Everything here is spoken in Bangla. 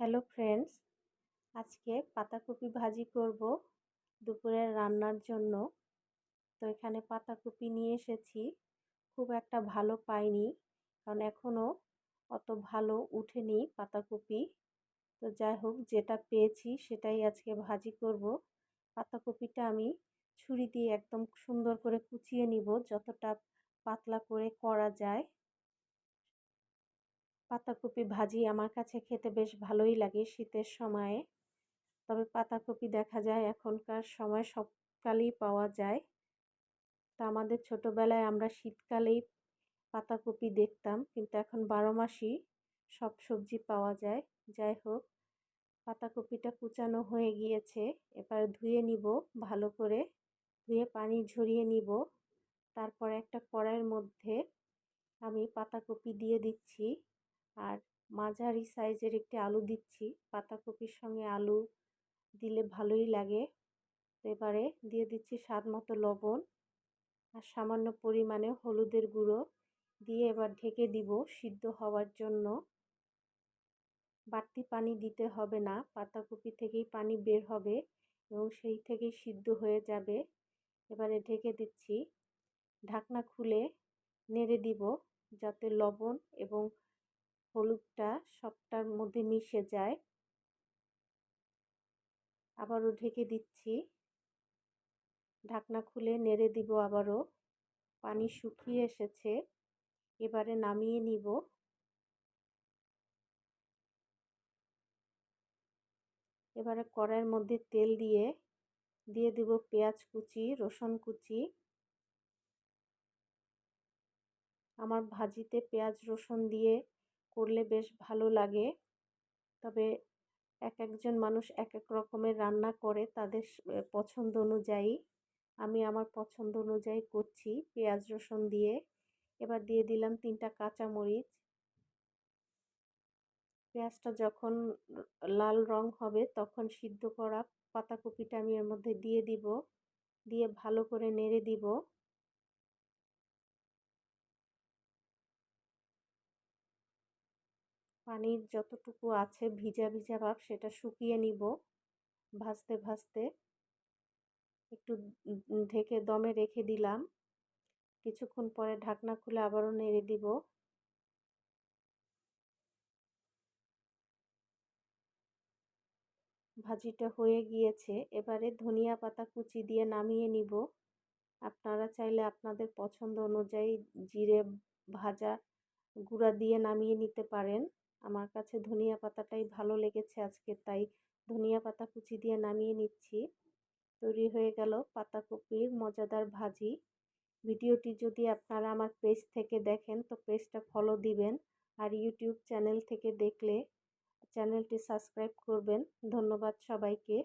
হ্যালো ফ্রেন্ডস, আজকে পাতাকপি ভাজি করব দুপুরের রান্নার জন্য। তো এখানে পাতাকপি নিয়ে এসেছি, খুব একটা ভালো পাইনি কারণ এখনও অত ভালো উঠেনি পাতাকপি। তো যাই হোক, যেটা পেয়েছি সেটাই আজকে ভাজি করব। পাতাকপিটা আমি ছুরি দিয়ে একদম সুন্দর করে কুচিয়ে নিব, যতটা পাতলা করে করা যায়। পাতাকপি ভাজি আমার কাছে খেতে বেশ ভালোই লাগে শীতের সময়ে। তবে পাতাকপি দেখা যায় এখনকার সময় সবকালেই পাওয়া যায়। তা আমাদের ছোটোবেলায় আমরা শীতকালেই পাতাকপি দেখতাম, কিন্তু এখন 12 মাসই সব সবজি পাওয়া যায়। যাই হোক, পাতাকপিটা কুচানো হয়ে গিয়েছে, এবার ধুয়ে নিব ভালো করে, ধুয়ে পানি ঝরিয়ে নিব। তারপরে একটা কড়াইয়ের মধ্যে আমি পাতাকপি দিয়ে দিচ্ছি, আর মাঝারি সাইজের একটি আলু দিচ্ছি। পাতাকপির সঙ্গে আলু দিলে ভালোই লাগে। এবারে দিয়ে দিচ্ছি স্বাদ মতো লবণ আর সামান্য পরিমাণে হলুদের গুঁড়ো দিয়ে এবার ঢেকে দিব সিদ্ধ হওয়ার জন্য। বাড়তি পানি দিতে হবে না, পাতাকপি থেকেই পানি বের হবে এবং সেই থেকেই সিদ্ধ হয়ে যাবে। এবারে ঢেকে দিচ্ছি, ঢাকনা খুলে নেড়ে দিব যাতে লবণ এবং হলুদটা সবটার মধ্যে মিশে যায়। আবারও ঢেকে দিচ্ছি, ঢাকনা খুলে নেড়ে দিব আবারও। পানি শুকিয়ে এসেছে, এবারে নামিয়ে নিব। এবারে কড়াইয়ের মধ্যে তেল দিয়ে দিব পেঁয়াজ কুচি, রসুন কুচি। আমার ভাজিতে পেঁয়াজ রসুন দিয়ে করলে বেশ ভালো লাগে, তবে এক একজন মানুষ এক এক রকমের রান্না করে তাদের পছন্দ অনুযায়ী। আমি আমার পছন্দ অনুযায়ী করছি পেঁয়াজ রসুন দিয়ে। এবার দিয়ে দিলাম 3টা কাঁচামরিচ। পেঁয়াজটা যখন লাল রং হবে তখন সিদ্ধ করা পাতাকপিটা আমি এর মধ্যে দিয়ে দিব, দিয়ে ভালো করে নেড়ে দিব। পানির যতটুকু আছে ভিজা ভিজা ভাব সেটা শুকিয়ে নিব ভাজতে ভাজতে। একটু ঢেকে দমে রেখে দিলাম, কিছুক্ষণ পরে ঢাকনা খুলে আবারও নেড়ে দিব। ভাজিটা হয়ে গিয়েছে, এবারে ধনিয়া পাতা কুচি দিয়ে নামিয়ে নিব। আপনারা চাইলে আপনাদের পছন্দ অনুযায়ী জিরে ভাজা গুঁড়া দিয়ে নামিয়ে নিতে পারেন। আমার কাছে ধনিয়া পাতাটাই ভালো লেগেছে আজকে, তাই ধনিয়া পাতা কুচি দিয়ে নামিয়ে নিচ্ছি। তৈরি হয়ে গেল পাতাকপির মজাদার ভাজি। ভিডিওটি যদি আপনারা আমার পেজ থেকে দেখেন তো পেজটা ফলো দিবেন, আর ইউটিউব চ্যানেল থেকে দেখলে চ্যানেলটি সাবস্ক্রাইব করবেন। ধন্যবাদ সবাইকে।